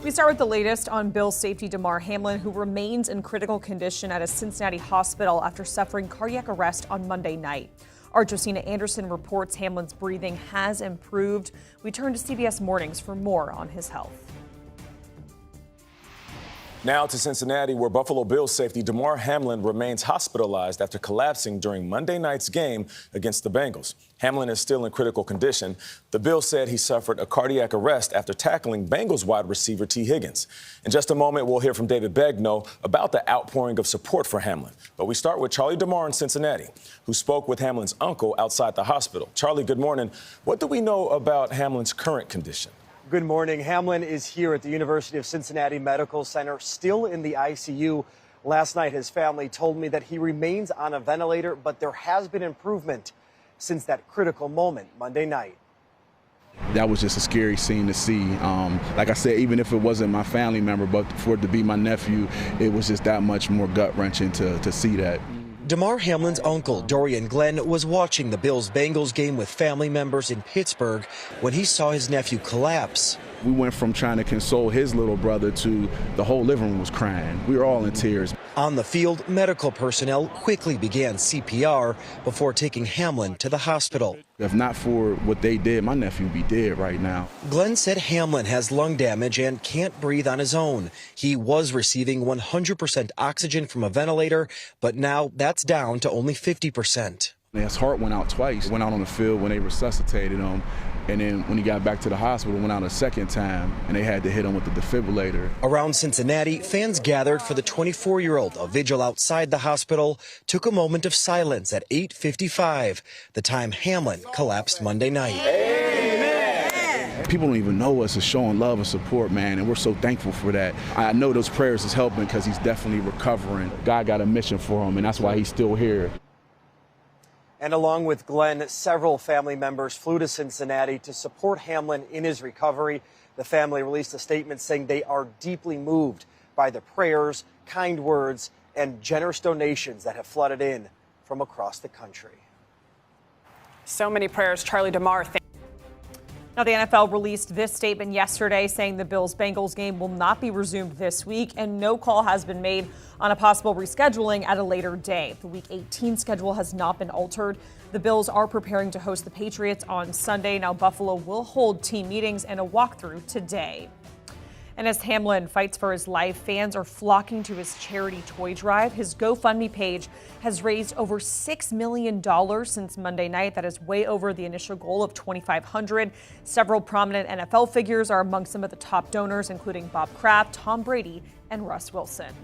We start with the latest on Bills safety Damar Hamlin, who remains in critical condition at a Cincinnati hospital after suffering cardiac arrest on Monday night. Our Josina Anderson reports Hamlin's breathing has improved. We turn to CBS Mornings for more on his health. Now to Cincinnati, where Buffalo Bills safety Damar Hamlin remains hospitalized after collapsing during Monday night's game against the Bengals. Hamlin is still in critical condition. The Bills said he suffered a cardiac arrest after tackling Bengals wide receiver T. Higgins. In just a moment, we'll hear from David Begnaud about the outpouring of support for Hamlin. But we start with Charlie Damar in Cincinnati, who spoke with Hamlin's uncle outside the hospital. Charlie, good morning. What do we know about Hamlin's current condition? Good morning. Hamlin is here at the University of Cincinnati Medical Center, still in the ICU. Last night, his family told me that he remains on a ventilator, but there has been improvement since that critical moment Monday night. That was just a scary scene to see. Like I said, even if it wasn't my family member, but for it to be my nephew, it was just that much more gut-wrenching to see that. Damar Hamlin's uncle, Dorian Glenn, was watching the Bills-Bengals game with family members in Pittsburgh when he saw his nephew collapse. We went from trying to console his little brother to the whole living room was crying. We were all in tears. On the field, medical personnel quickly began CPR before taking Hamlin to the hospital. If not for what they did, my nephew would be dead right now. Glenn said Hamlin has lung damage and can't breathe on his own. He was receiving 100% oxygen from a ventilator, but now that's down to only 50%. His heart went out twice. Went out on the field when they resuscitated him. And then when he got back to the hospital, went out a second time, and they had to hit him with the defibrillator. Around Cincinnati, fans gathered for the 24-year-old. A vigil outside the hospital took a moment of silence at 8:55, the time Hamlin collapsed Monday night. Amen. People don't even know us as showing love and support, man, and we're so thankful for that. I know those prayers is helping because he's definitely recovering. God got a mission for him, and that's why he's still here. And along with Glenn, several family members flew to Cincinnati to support Hamlin in his recovery. The family released a statement saying they are deeply moved by the prayers, kind words, and generous donations that have flooded in from across the country. So many prayers, Charlie Damar. Now, the NFL released this statement yesterday saying the Bills-Bengals game will not be resumed this week, and no call has been made on a possible rescheduling at a later day. The Week 18 schedule has not been altered. The Bills are preparing to host the Patriots on Sunday. Now, Buffalo will hold team meetings and a walkthrough today. And as Hamlin fights for his life, fans are flocking to his charity toy drive. His GoFundMe page has raised over $6 million since Monday night. That is way over the initial goal of $2,500. Several prominent NFL figures are among some of the top donors, including Bob Kraft, Tom Brady, and Russ Wilson.